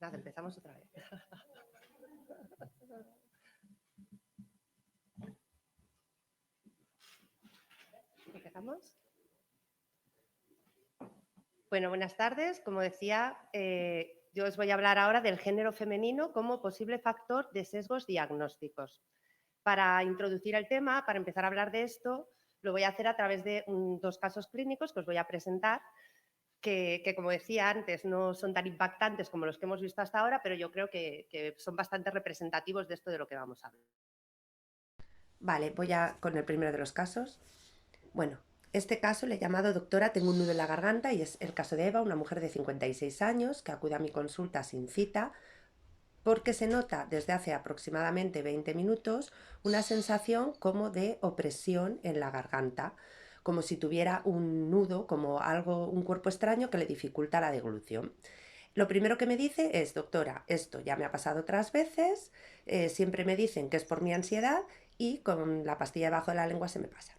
Nada, empezamos otra vez. ¿Empezamos? Bueno, buenas tardes. Como decía, yo os voy a hablar ahora del género femenino como posible factor de sesgos diagnósticos. Para introducir el tema, para empezar a hablar de esto, lo voy a hacer a través de dos casos clínicos que os voy a presentar, que como decía antes, no son tan impactantes como los que hemos visto hasta ahora, pero yo creo que son bastante representativos de esto de lo que vamos a hablar. Vale, voy con el primero de los casos. Bueno, este caso le he llamado doctora, tengo un nudo en la garganta y es el caso de Eva, una mujer de 56 años que acude a mi consulta sin cita porque se nota desde hace aproximadamente 20 minutos una sensación como de opresión en la garganta, como si tuviera un nudo, como un cuerpo extraño que le dificulta la deglución. Lo primero que me dice es, doctora, esto ya me ha pasado otras veces, siempre me dicen que es por mi ansiedad y con la pastilla debajo de la lengua se me pasa.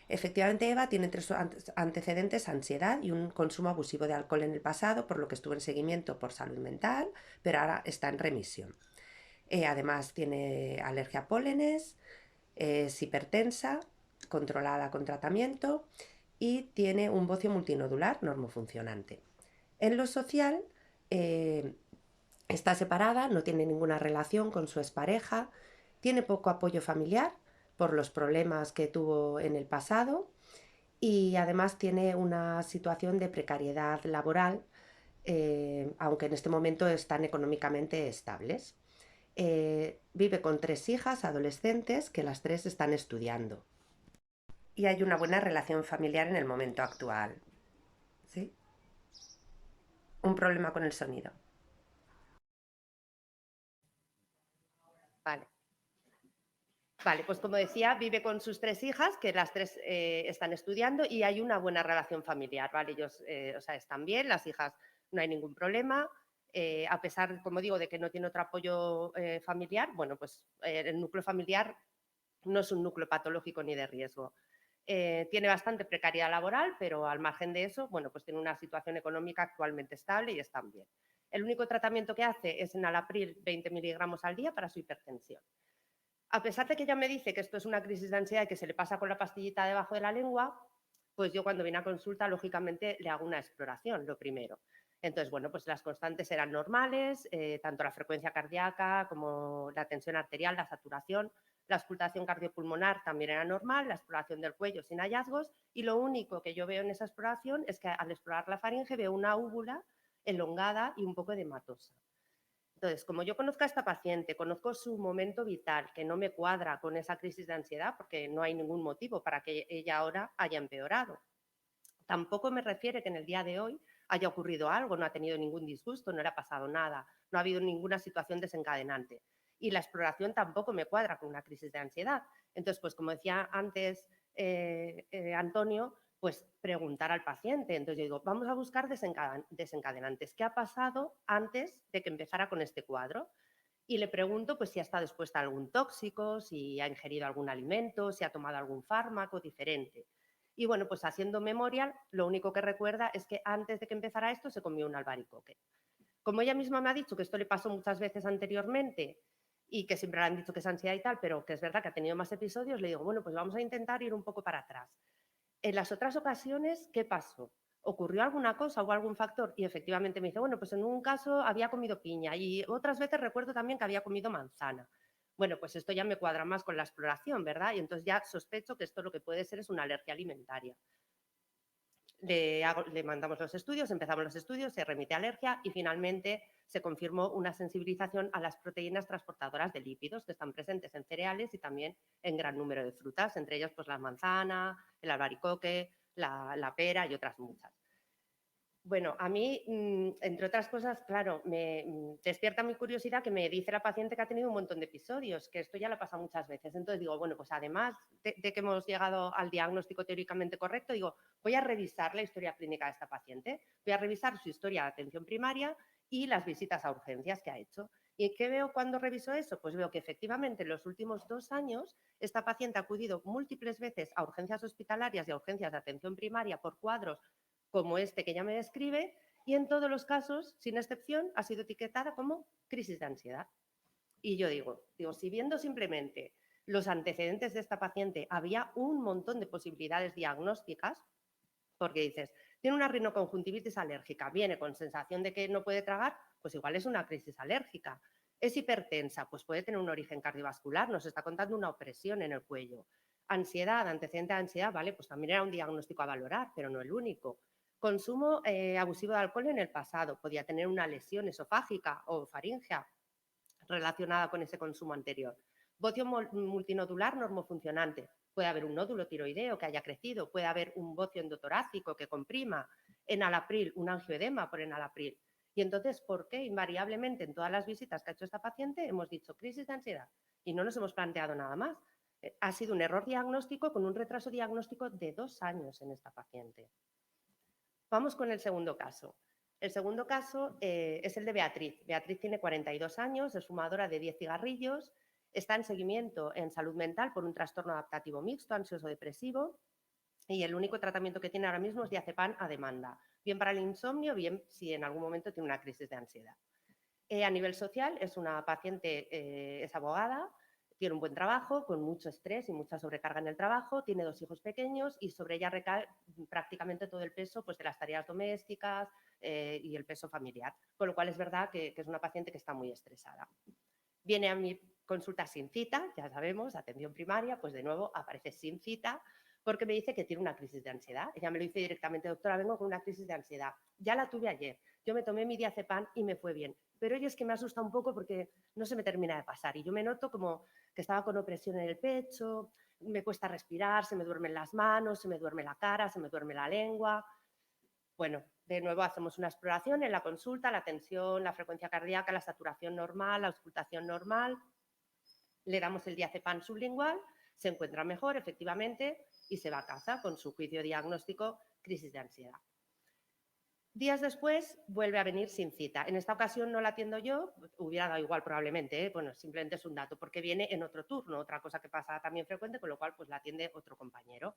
Efectivamente, Eva tiene 3 antecedentes: ansiedad y un consumo abusivo de alcohol en el pasado, por lo que estuvo en seguimiento por salud mental, pero ahora está en remisión. Además tiene alergia a pólenes, es hipertensa, controlada con tratamiento y tiene un bocio multinodular normofuncionante. En lo social, está separada, no tiene ninguna relación con su expareja, tiene poco apoyo familiar por los problemas que tuvo en el pasado y además tiene una situación de precariedad laboral, aunque en este momento están económicamente estables. Vive con 3 hijas adolescentes que las 3 están estudiando. Y hay una buena relación familiar en el momento actual. ¿Sí? Un problema con el sonido. Vale. Vale, pues como decía, vive con sus 3 hijas, que las 3 están estudiando y hay una buena relación familiar, ¿vale? Ellos, están bien, las hijas no hay ningún problema. A pesar, como digo, de que no tiene otro apoyo familiar, bueno, pues el núcleo familiar no es un núcleo patológico ni de riesgo. Tiene bastante precariedad laboral, pero al margen de eso, bueno, pues tiene una situación económica actualmente estable y están bien. El único tratamiento que hace es enalapril 20 miligramos al día para su hipertensión. A pesar de que ella me dice que esto es una crisis de ansiedad y que se le pasa con la pastillita debajo de la lengua, pues yo cuando viene a consulta, lógicamente, le hago una exploración, lo primero. Entonces, bueno, pues las constantes eran normales, tanto la frecuencia cardíaca como la tensión arterial, la saturación, la auscultación cardiopulmonar también era normal, la exploración del cuello sin hallazgos y lo único que yo veo en esa exploración es que al explorar la faringe veo una úvula elongada y un poco edematosa. Entonces, como yo conozco a esta paciente, conozco su momento vital, que no me cuadra con esa crisis de ansiedad, porque no hay ningún motivo para que ella ahora haya empeorado. Tampoco me refiere que en el día de hoy haya ocurrido algo, no ha tenido ningún disgusto, no le ha pasado nada, no ha habido ninguna situación desencadenante. Y la exploración tampoco me cuadra con una crisis de ansiedad. Entonces, pues como decía antes Antonio, pues preguntar al paciente. Entonces yo digo, vamos a buscar desencadenantes. ¿Qué ha pasado antes de que empezara con este cuadro? Y le pregunto pues si ha estado expuesta a algún tóxico, si ha ingerido algún alimento, si ha tomado algún fármaco diferente. Y bueno, pues haciendo memorial, lo único que recuerda es que antes de que empezara esto se comió un albaricoque. Como ella misma me ha dicho que esto le pasó muchas veces anteriormente y que siempre le han dicho que es ansiedad y tal, pero que es verdad que ha tenido más episodios, le digo, bueno, pues vamos a intentar ir un poco para atrás. En las otras ocasiones, ¿qué pasó? ¿Ocurrió alguna cosa o algún factor? Y efectivamente me dice, bueno, pues en un caso había comido piña y otras veces recuerdo también que había comido manzana. Bueno, pues esto ya me cuadra más con la exploración, ¿verdad? Y entonces ya sospecho que esto lo que puede ser es una alergia alimentaria. Le mandamos los estudios, empezamos los estudios, se remite a alergia y finalmente se confirmó una sensibilización a las proteínas transportadoras de lípidos que están presentes en cereales y también en gran número de frutas, entre ellas pues la manzana, el albaricoque, la pera y otras muchas. Bueno, a mí, entre otras cosas, claro, me despierta mi curiosidad que me dice la paciente que ha tenido un montón de episodios, que esto ya le pasa muchas veces. Entonces digo, bueno, pues además de que hemos llegado al diagnóstico teóricamente correcto, digo, voy a revisar la historia clínica de esta paciente, voy a revisar su historia de atención primaria y las visitas a urgencias que ha hecho. ¿Y qué veo cuando reviso eso? Pues veo que efectivamente en los últimos 2 años esta paciente ha acudido múltiples veces a urgencias hospitalarias y a urgencias de atención primaria por cuadros como este que ella me describe y en todos los casos, sin excepción, ha sido etiquetada como crisis de ansiedad. Y yo digo, si viendo simplemente los antecedentes de esta paciente había un montón de posibilidades diagnósticas, porque dices, tiene una rinoconjuntivitis alérgica, viene con sensación de que no puede tragar, pues igual es una crisis alérgica. Es hipertensa, pues puede tener un origen cardiovascular, nos está contando una opresión en el cuello. Ansiedad, antecedente de ansiedad, vale, pues también era un diagnóstico a valorar, pero no el único. Consumo abusivo de alcohol en el pasado, podía tener una lesión esofágica o faríngea relacionada con ese consumo anterior. Bocio multinodular normofuncionante. Puede haber un nódulo tiroideo que haya crecido, puede haber un bocio endotorácico que comprima, enalapril, un angioedema por enalapril. Y entonces, ¿por qué invariablemente en todas las visitas que ha hecho esta paciente hemos dicho crisis de ansiedad? Y no nos hemos planteado nada más. Ha sido un error diagnóstico con un retraso diagnóstico de 2 años en esta paciente. Vamos con el segundo caso. El segundo caso es el de Beatriz. Beatriz tiene 42 años, es fumadora de 10 cigarrillos, está en seguimiento en salud mental por un trastorno adaptativo mixto, ansioso-depresivo, y el único tratamiento que tiene ahora mismo es diazepam a demanda, bien para el insomnio, bien si en algún momento tiene una crisis de ansiedad. A nivel social es una paciente, es abogada, tiene un buen trabajo, con mucho estrés y mucha sobrecarga en el trabajo, tiene 2 hijos pequeños y sobre ella recae prácticamente todo el peso pues, de las tareas domésticas y el peso familiar, con lo cual es verdad que es una paciente que está muy estresada. Viene a mi consulta sin cita, ya sabemos, atención primaria, pues de nuevo aparece sin cita porque me dice que tiene una crisis de ansiedad. Ella me lo dice directamente, doctora, vengo con una crisis de ansiedad. Ya la tuve ayer, yo me tomé mi diazepam y me fue bien, pero ella es que me asusta un poco porque no se me termina de pasar y yo me noto como que estaba con opresión en el pecho, me cuesta respirar, se me duermen las manos, se me duerme la cara, se me duerme la lengua. Bueno, de nuevo hacemos una exploración en la consulta, la tensión, la frecuencia cardíaca, la saturación normal, la auscultación normal. Le damos el diazepam sublingual, se encuentra mejor efectivamente y se va a casa con su juicio diagnóstico crisis de ansiedad. Días después vuelve a venir sin cita. En esta ocasión no la atiendo yo, hubiera dado igual probablemente, bueno, simplemente es un dato, porque viene en otro turno, otra cosa que pasa también frecuente, con lo cual pues la atiende otro compañero.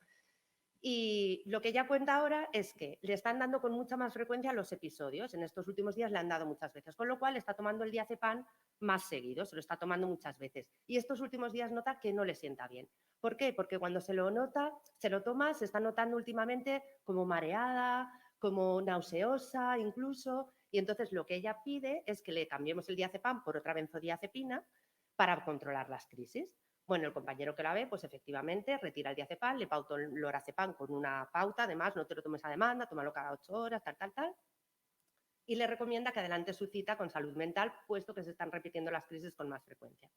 Y lo que ella cuenta ahora es que le están dando con mucha más frecuencia los episodios. En estos últimos días le han dado muchas veces, con lo cual está tomando el diazepam más seguido, se lo está tomando muchas veces. Y estos últimos días nota que no le sienta bien. ¿Por qué? Porque cuando se lo nota, se lo toma, se está notando últimamente como mareada, como nauseosa incluso. Y entonces lo que ella pide es que le cambiemos el diazepam por otra benzodiazepina para controlar las crisis. Bueno, el compañero que la ve, pues efectivamente retira el diazepam, le pauto el lorazepam con una pauta, además no te lo tomes a demanda, tómalo cada 8 horas, tal, y le recomienda que adelante su cita con salud mental, puesto que se están repitiendo las crisis con más frecuencia.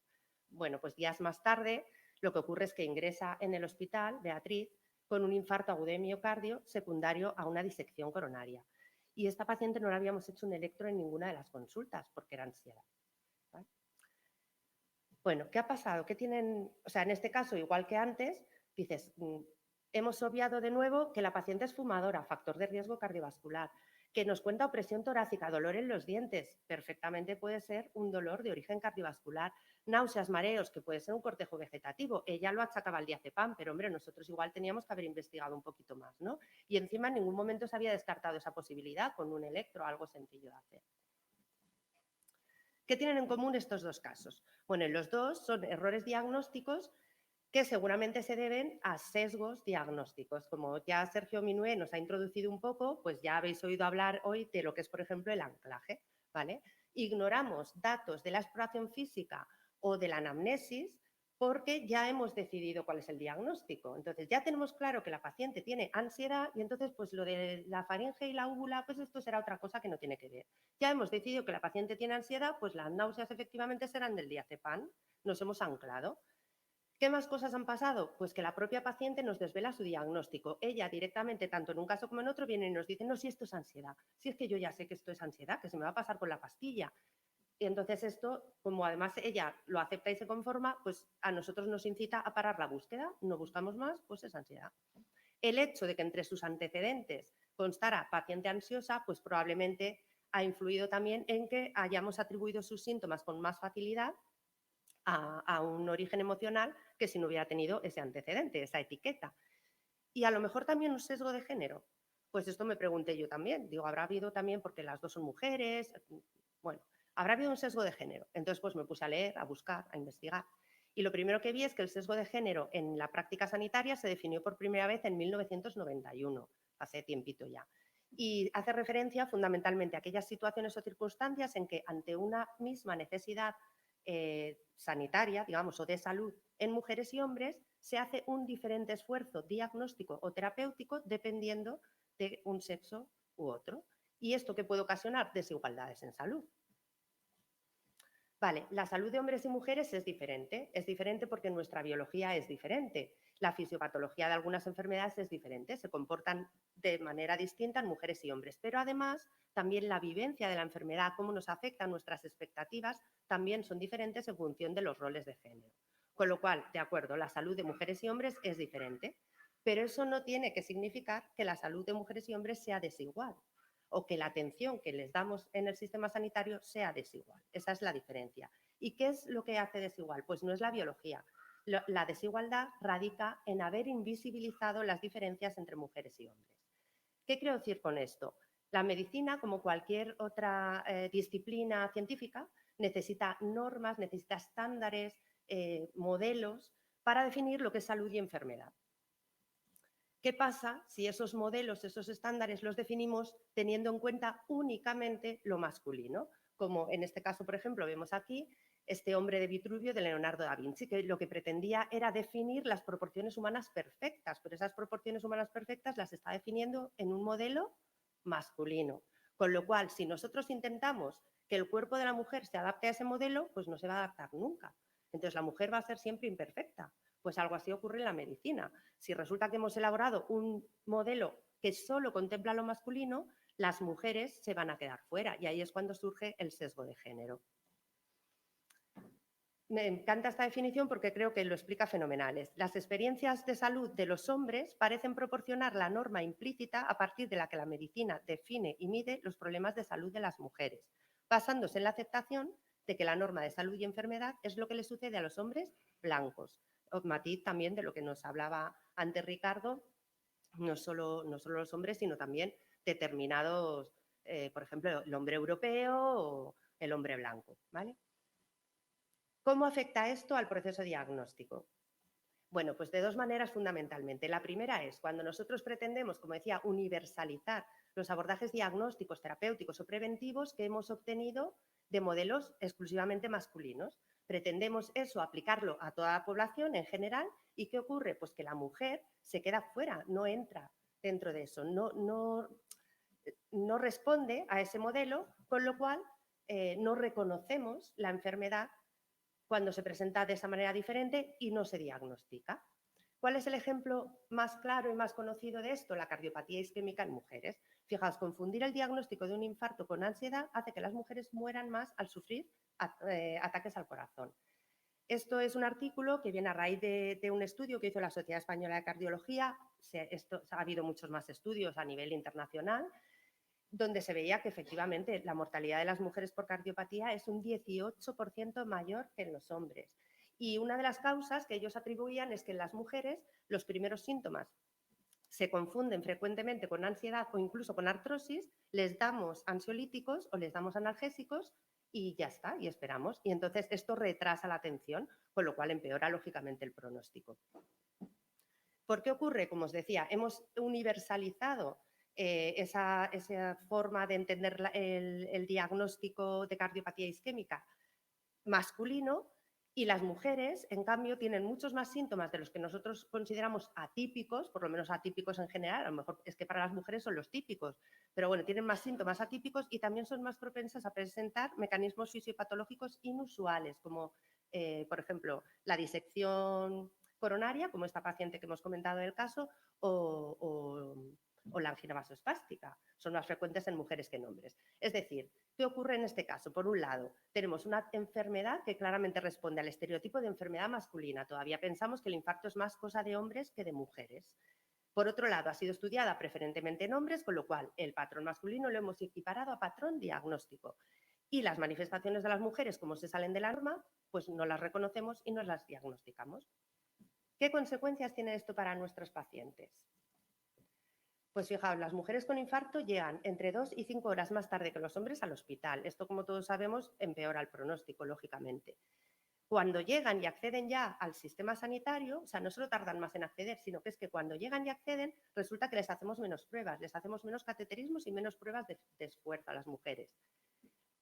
Bueno, pues días más tarde, lo que ocurre es que ingresa en el hospital Beatriz con un infarto agudo de miocardio secundario a una disección coronaria. Y esta paciente no le habíamos hecho un electro en ninguna de las consultas porque era ansiedad. ¿Vale? Bueno, ¿qué ha pasado? ¿Qué tienen? O sea, en este caso, igual que antes, dices, hemos obviado de nuevo que la paciente es fumadora, factor de riesgo cardiovascular, que nos cuenta opresión torácica, dolor en los dientes, perfectamente puede ser un dolor de origen cardiovascular, náuseas, mareos, que puede ser un cortejo vegetativo. Ella lo achacaba al diazepam, pero hombre, nosotros igual teníamos que haber investigado un poquito más, ¿no? Y encima en ningún momento se había descartado esa posibilidad con un electro, algo sencillo de hacer. ¿Qué tienen en común estos dos casos? Bueno, los dos son errores diagnósticos que seguramente se deben a sesgos diagnósticos. Como ya Sergio Minué nos ha introducido un poco, pues ya habéis oído hablar hoy de lo que es, por ejemplo, el anclaje, ¿vale? Ignoramos datos de la exploración física o de la anamnesis porque ya hemos decidido cuál es el diagnóstico. Entonces ya tenemos claro que la paciente tiene ansiedad y entonces pues lo de la faringe y la úvula, pues esto será otra cosa que no tiene que ver. Ya hemos decidido que la paciente tiene ansiedad, pues las náuseas efectivamente serán del diazepam, nos hemos anclado. ¿Qué más cosas han pasado? Pues que la propia paciente nos desvela su diagnóstico. Ella directamente, tanto en un caso como en otro, viene y nos dice, no, si esto es ansiedad, si es que yo ya sé que esto es ansiedad, que se me va a pasar con la pastilla. Y entonces esto, como además ella lo acepta y se conforma, pues a nosotros nos incita a parar la búsqueda, no buscamos más, pues es ansiedad. El hecho de que entre sus antecedentes constara paciente ansiosa, pues probablemente ha influido también en que hayamos atribuido sus síntomas con más facilidad a un origen emocional que si no hubiera tenido ese antecedente, esa etiqueta. Y a lo mejor también un sesgo de género, Pues esto me pregunté yo también. Digo, ¿habrá habido también porque las dos son mujeres? Bueno, habrá habido un sesgo de género. Entonces, pues me puse a leer, a buscar, a investigar. Y lo primero que vi es que el sesgo de género en la práctica sanitaria se definió por primera vez en 1991, hace tiempito ya. Y hace referencia fundamentalmente a aquellas situaciones o circunstancias en que ante una misma necesidad sanitaria, digamos, o de salud en mujeres y hombres, se hace un diferente esfuerzo diagnóstico o terapéutico dependiendo de un sexo u otro. ¿Y esto qué puede ocasionar? Desigualdades en salud. Vale, la salud de hombres y mujeres es diferente porque nuestra biología es diferente. La fisiopatología de algunas enfermedades es diferente, se comportan de manera distinta en mujeres y hombres, pero además también la vivencia de la enfermedad, cómo nos afectan nuestras expectativas, también son diferentes en función de los roles de género. Con lo cual, de acuerdo, la salud de mujeres y hombres es diferente, pero eso no tiene que significar que la salud de mujeres y hombres sea desigual o que la atención que les damos en el sistema sanitario sea desigual. Esa es la diferencia. ¿Y qué es lo que hace desigual? Pues no es la biología. La desigualdad radica en haber invisibilizado las diferencias entre mujeres y hombres. ¿Qué quiero decir con esto? La medicina, como cualquier otra disciplina científica, necesita normas, necesita estándares, modelos para definir lo que es salud y enfermedad. ¿Qué pasa si esos modelos, esos estándares los definimos teniendo en cuenta únicamente lo masculino? Como en este caso, por ejemplo, vemos aquí este hombre de Vitruvio de Leonardo da Vinci, que lo que pretendía era definir las proporciones humanas perfectas, pero esas proporciones humanas perfectas las está definiendo en un modelo masculino. Con lo cual, si nosotros intentamos que el cuerpo de la mujer se adapte a ese modelo, pues no se va a adaptar nunca. Entonces la mujer va a ser siempre imperfecta. Pues algo así ocurre en la medicina. Si resulta que hemos elaborado un modelo que solo contempla lo masculino, las mujeres se van a quedar fuera y ahí es cuando surge el sesgo de género. Me encanta esta definición porque creo que lo explica fenomenal. Las experiencias de salud de los hombres parecen proporcionar la norma implícita a partir de la que la medicina define y mide los problemas de salud de las mujeres, basándose en la aceptación de que la norma de salud y enfermedad es lo que le sucede a los hombres blancos. Matiz también de lo que nos hablaba antes Ricardo, no solo los hombres, sino también determinados, por ejemplo, el hombre europeo o el hombre blanco, ¿vale? ¿Cómo afecta esto al proceso diagnóstico? Bueno, pues de dos maneras fundamentalmente. La primera es cuando nosotros pretendemos, como decía, universalizar los abordajes diagnósticos, terapéuticos o preventivos que hemos obtenido de modelos exclusivamente masculinos. Pretendemos eso, aplicarlo a toda la población en general. ¿Y qué ocurre? Pues que la mujer se queda fuera, no entra dentro de eso, no responde a ese modelo, con lo cual no reconocemos la enfermedad cuando se presenta de esa manera diferente y no se diagnostica. ¿Cuál es el ejemplo más claro y más conocido de esto? La cardiopatía isquémica en mujeres. Fijaos, confundir el diagnóstico de un infarto con ansiedad hace que las mujeres mueran más al sufrir ataques al corazón. Esto es un artículo que viene a raíz de un estudio que hizo la Sociedad Española de Cardiología. Ha habido muchos más estudios a nivel internacional donde se veía que efectivamente la mortalidad de las mujeres por cardiopatía es un 18% mayor que en los hombres. Y una de las causas que ellos atribuían es que en las mujeres los primeros síntomas se confunden frecuentemente con ansiedad o incluso con artrosis, les damos ansiolíticos o les damos analgésicos y ya está, y esperamos. Y entonces esto retrasa la atención, con lo cual empeora lógicamente el pronóstico. ¿Por qué ocurre? Como os decía, hemos universalizado esa forma de entender el diagnóstico de cardiopatía isquémica masculino y las mujeres, en cambio, tienen muchos más síntomas de los que nosotros consideramos atípicos, por lo menos atípicos en general, a lo mejor es que para las mujeres son los típicos, pero bueno, tienen más síntomas atípicos y también son más propensas a presentar mecanismos fisiopatológicos inusuales, como por ejemplo la disección coronaria, como esta paciente que hemos comentado en el caso, o la angina vasoespástica. Son más frecuentes en mujeres que en hombres. Es decir, ¿qué ocurre en este caso? Por un lado, tenemos una enfermedad que claramente responde al estereotipo de enfermedad masculina. Todavía pensamos que el infarto es más cosa de hombres que de mujeres. Por otro lado, ha sido estudiada preferentemente en hombres, con lo cual el patrón masculino lo hemos equiparado a patrón diagnóstico. Y las manifestaciones de las mujeres, como se salen de la norma, pues no las reconocemos y no las diagnosticamos. ¿Qué consecuencias tiene esto para nuestros pacientes? Pues fijaos, las mujeres con infarto llegan entre 2 y 5 horas más tarde que los hombres al hospital. Esto, como todos sabemos, empeora el pronóstico, lógicamente. Cuando llegan y acceden ya al sistema sanitario, o sea, no solo tardan más en acceder, sino que es que cuando llegan y acceden, resulta que les hacemos menos pruebas, les hacemos menos cateterismos y menos pruebas de esfuerzo a las mujeres.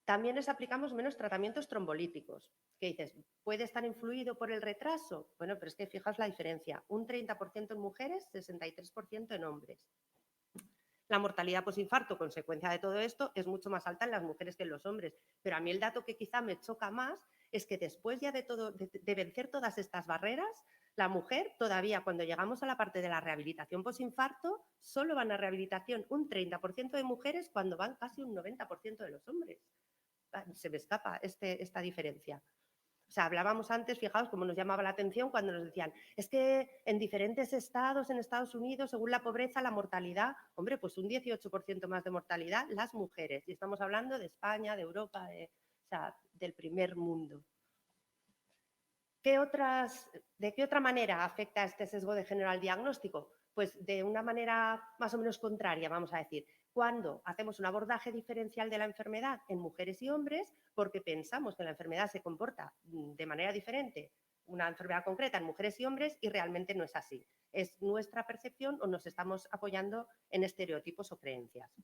También les aplicamos menos tratamientos trombolíticos. ¿Qué dices? ¿Puede estar influido por el retraso? Bueno, pero es que fijaos la diferencia. Un 30% en mujeres, 63% en hombres. La mortalidad posinfarto, consecuencia de todo esto, es mucho más alta en las mujeres que en los hombres. Pero a mí el dato que quizá me choca más es que después ya de vencer todas estas barreras, la mujer todavía, cuando llegamos a la parte de la rehabilitación posinfarto, solo van a rehabilitación un 30% de mujeres cuando van casi un 90% de los hombres. Se me escapa esta diferencia. O sea, hablábamos antes, fijaos cómo nos llamaba la atención cuando nos decían, es que en diferentes estados, en Estados Unidos, según la pobreza, la mortalidad, hombre, pues un 18% más de mortalidad las mujeres. Y estamos hablando de España, de Europa, o sea, del primer mundo. ¿De qué otra manera afecta este sesgo de género al diagnóstico? Pues de una manera más o menos contraria, vamos a decir. Cuando hacemos un abordaje diferencial de la enfermedad en mujeres y hombres, porque pensamos que la enfermedad se comporta de manera diferente, una enfermedad concreta en mujeres y hombres, y realmente no es así. Es nuestra percepción o nos estamos apoyando en estereotipos o creencias.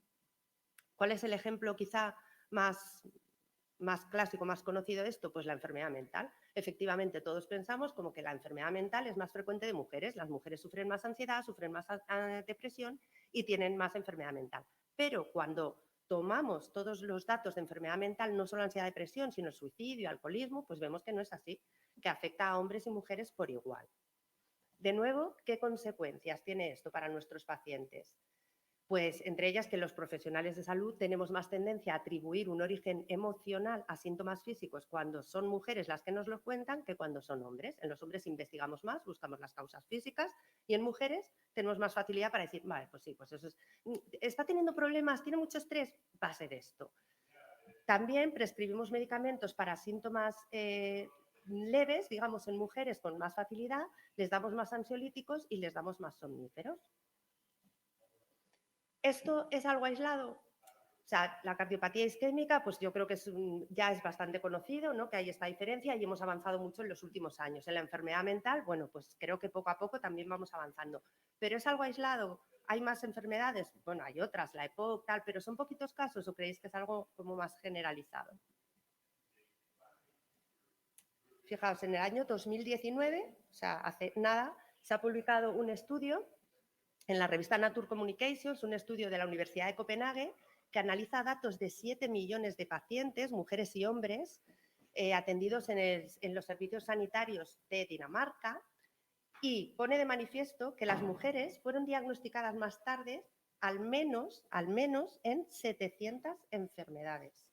¿Cuál es el ejemplo quizá más clásico, más conocido de esto? Pues la enfermedad mental. Efectivamente, todos pensamos como que la enfermedad mental es más frecuente de mujeres. Las mujeres sufren más ansiedad, sufren más depresión y tienen más enfermedad mental. Pero cuando tomamos todos los datos de enfermedad mental, no solo ansiedad, depresión, sino suicidio, alcoholismo, pues vemos que no es así, que afecta a hombres y mujeres por igual. De nuevo, ¿qué consecuencias tiene esto para nuestros pacientes? Pues entre ellas que los profesionales de salud tenemos más tendencia a atribuir un origen emocional a síntomas físicos cuando son mujeres las que nos lo cuentan que cuando son hombres. En los hombres investigamos más, buscamos las causas físicas, y en mujeres tenemos más facilidad para decir, vale, pues sí, pues eso es, está teniendo problemas, tiene mucho estrés, va a ser esto. También prescribimos medicamentos para síntomas leves, digamos, en mujeres con más facilidad, les damos más ansiolíticos y les damos más somníferos. ¿Esto es algo aislado? O sea, la cardiopatía isquémica, pues yo creo que ya es bastante conocido, ¿no? Que hay esta diferencia y hemos avanzado mucho en los últimos años. En la enfermedad mental, bueno, pues creo que poco a poco también vamos avanzando. ¿Pero es algo aislado? ¿Hay más enfermedades? Bueno, hay otras, la EPOC, tal, pero ¿son poquitos casos o creéis que es algo como más generalizado? Fijaos, en el año 2019, o sea, hace nada, se ha publicado un estudio en la revista Nature Communications, un estudio de la Universidad de Copenhague, que analiza datos de 7 millones de pacientes, mujeres y hombres, atendidos en los servicios sanitarios de Dinamarca, y pone de manifiesto que las mujeres fueron diagnosticadas más tarde al menos en 700 enfermedades,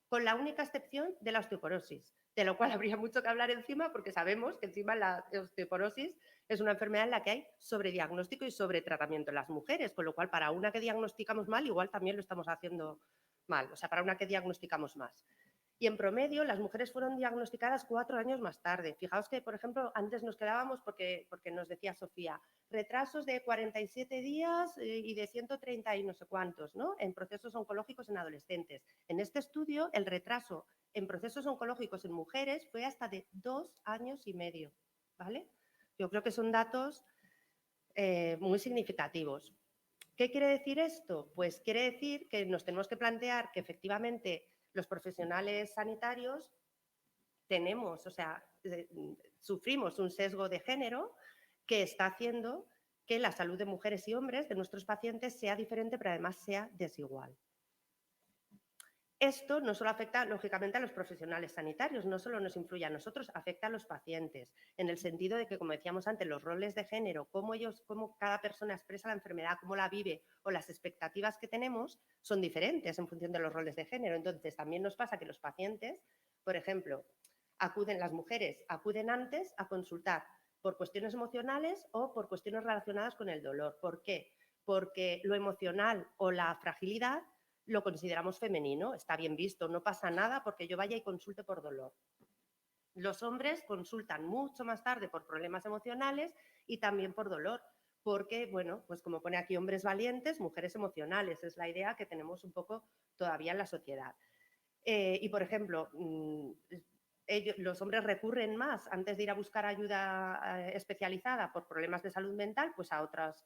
con la única excepción de la osteoporosis, de lo cual habría mucho que hablar encima, porque sabemos que encima la osteoporosis es una enfermedad en la que hay sobrediagnóstico y sobretratamiento en las mujeres, con lo cual para una que diagnosticamos mal, igual también lo estamos haciendo mal, o sea, para una que diagnosticamos más. Y en promedio las mujeres fueron diagnosticadas 4 años más tarde. Fijaos que, por ejemplo, antes nos quedábamos porque nos decía Sofía, retrasos de 47 días y de 130 y no sé cuántos, ¿no? En procesos oncológicos en adolescentes. En este estudio, el retraso en procesos oncológicos en mujeres fue hasta de 2 años y medio, ¿vale? Yo creo que son datos muy significativos. ¿Qué quiere decir esto? Pues quiere decir que nos tenemos que plantear que efectivamente los profesionales sanitarios tenemos, o sea, sufrimos un sesgo de género que está haciendo que la salud de mujeres y hombres, de nuestros pacientes, sea diferente, pero además sea desigual. Esto no solo afecta, lógicamente, a los profesionales sanitarios, no solo nos influye a nosotros, afecta a los pacientes, en el sentido de que, como decíamos antes, los roles de género, cómo cada persona expresa la enfermedad, cómo la vive o las expectativas que tenemos son diferentes en función de los roles de género. Entonces, también nos pasa que los pacientes, por ejemplo, las mujeres acuden antes a consultar por cuestiones emocionales o por cuestiones relacionadas con el dolor. ¿Por qué? Porque lo emocional o la fragilidad lo consideramos femenino, está bien visto, no pasa nada porque yo vaya y consulte por dolor. Los hombres consultan mucho más tarde por problemas emocionales y también por dolor, porque, bueno, pues como pone aquí, hombres valientes, mujeres emocionales, es la idea que tenemos un poco todavía en la sociedad. Y, por ejemplo, los hombres recurren más, antes de ir a buscar ayuda especializada por problemas de salud mental, pues a otras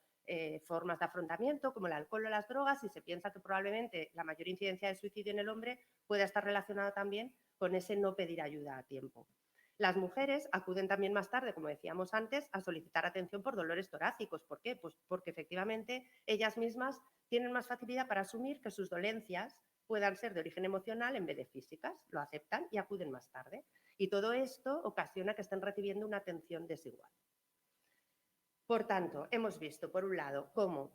formas de afrontamiento, como el alcohol o las drogas, y se piensa que probablemente la mayor incidencia de suicidio en el hombre pueda estar relacionada también con ese no pedir ayuda a tiempo. Las mujeres acuden también más tarde, como decíamos antes, a solicitar atención por dolores torácicos. ¿Por qué? Pues porque efectivamente ellas mismas tienen más facilidad para asumir que sus dolencias puedan ser de origen emocional en vez de físicas, lo aceptan y acuden más tarde. Y todo esto ocasiona que estén recibiendo una atención desigual. Por tanto, hemos visto, por un lado, cómo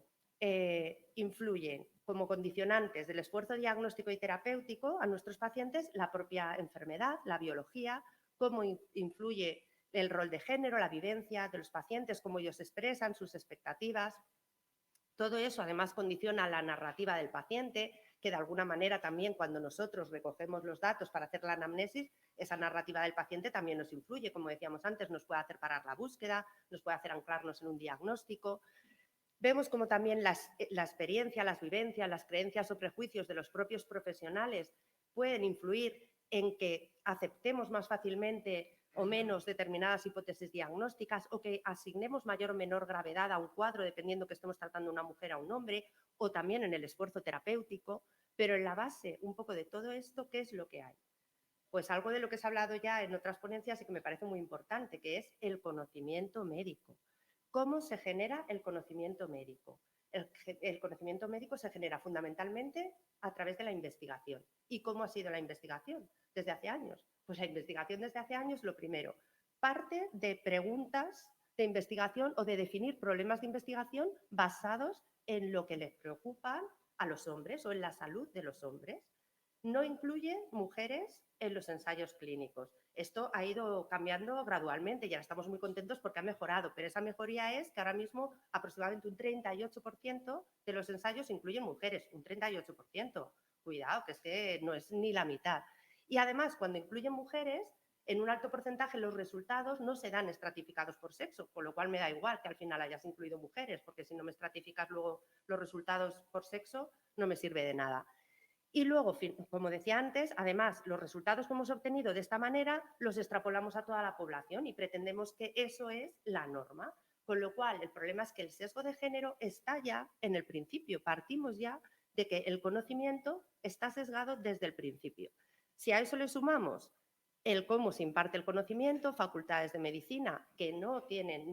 influyen como condicionantes del esfuerzo diagnóstico y terapéutico a nuestros pacientes la propia enfermedad, la biología, cómo influye el rol de género, la vivencia de los pacientes, cómo ellos expresan sus expectativas. Todo eso además condiciona la narrativa del paciente, que de alguna manera también cuando nosotros recogemos los datos para hacer la anamnesis, esa narrativa del paciente también nos influye, como decíamos antes, nos puede hacer parar la búsqueda, nos puede hacer anclarnos en un diagnóstico. Vemos como también la experiencia, las vivencias, las creencias o prejuicios de los propios profesionales pueden influir en que aceptemos más fácilmente o menos determinadas hipótesis diagnósticas o que asignemos mayor o menor gravedad a un cuadro dependiendo que estemos tratando a una mujer o a un hombre, o también en el esfuerzo terapéutico. Pero en la base un poco de todo esto, ¿qué es lo que hay? Pues algo de lo que se ha hablado ya en otras ponencias y que me parece muy importante, que es el conocimiento médico. ¿Cómo se genera el conocimiento médico? El conocimiento médico se genera fundamentalmente a través de la investigación. ¿Y cómo ha sido la investigación desde hace años? Pues la investigación desde hace años, lo primero, parte de preguntas de investigación o de definir problemas de investigación basados en lo que les preocupa a los hombres o en la salud de los hombres. No incluye mujeres en los ensayos clínicos. Esto ha ido cambiando gradualmente y ahora estamos muy contentos porque ha mejorado, pero esa mejoría es que ahora mismo aproximadamente un 38% de los ensayos incluyen mujeres, un 38%. Cuidado, que es que no es ni la mitad. Y además, cuando incluyen mujeres, en un alto porcentaje los resultados no se dan estratificados por sexo, con lo cual me da igual que al final hayas incluido mujeres, porque si no me estratificas luego los resultados por sexo, no me sirve de nada. Y luego, como decía antes, además, los resultados que hemos obtenido de esta manera los extrapolamos a toda la población y pretendemos que eso es la norma. Con lo cual, el problema es que el sesgo de género está ya en el principio. Partimos ya de que el conocimiento está sesgado desde el principio. Si a eso le sumamos el cómo se imparte el conocimiento, facultades de medicina que no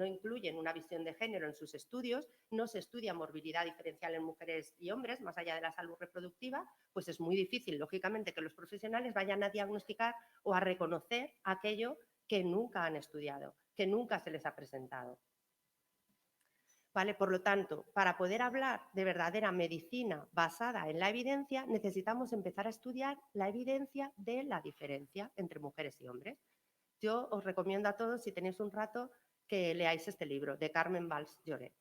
incluyen una visión de género en sus estudios, no se estudia morbilidad diferencial en mujeres y hombres, más allá de la salud reproductiva, pues es muy difícil, lógicamente, que los profesionales vayan a diagnosticar o a reconocer aquello que nunca han estudiado, que nunca se les ha presentado. ¿Vale? Por lo tanto, para poder hablar de verdadera medicina basada en la evidencia, necesitamos empezar a estudiar la evidencia de la diferencia entre mujeres y hombres. Yo os recomiendo a todos, si tenéis un rato, que leáis este libro de Carmen Valls Llove,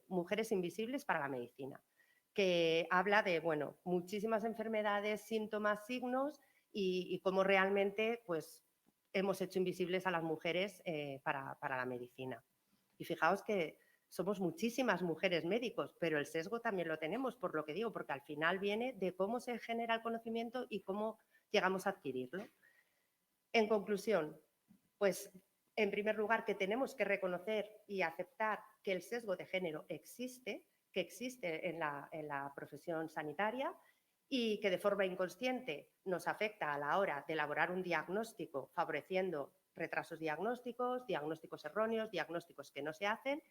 Mujeres invisibles para la medicina, que habla de, bueno, muchísimas enfermedades, síntomas, signos y cómo realmente pues, hemos hecho invisibles a las mujeres para la medicina. Y fijaos que somos muchísimas mujeres médicos, pero el sesgo también lo tenemos, por lo que digo, porque al final viene de cómo se genera el conocimiento y cómo llegamos a adquirirlo. En conclusión, pues en primer lugar que tenemos que reconocer y aceptar que el sesgo de género existe, que existe en la profesión sanitaria y que de forma inconsciente nos afecta a la hora de elaborar un diagnóstico, favoreciendo retrasos diagnósticos, diagnósticos erróneos, diagnósticos que no se hacen,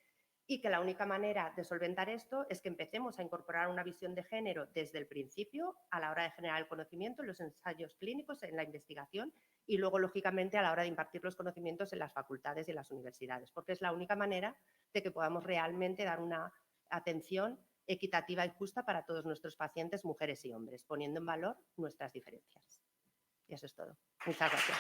y que la única manera de solventar esto es que empecemos a incorporar una visión de género desde el principio a la hora de generar el conocimiento en los ensayos clínicos, en la investigación y luego, lógicamente, a la hora de impartir los conocimientos en las facultades y en las universidades, porque es la única manera de que podamos realmente dar una atención equitativa y justa para todos nuestros pacientes, mujeres y hombres, poniendo en valor nuestras diferencias. Y eso es todo. Muchas gracias.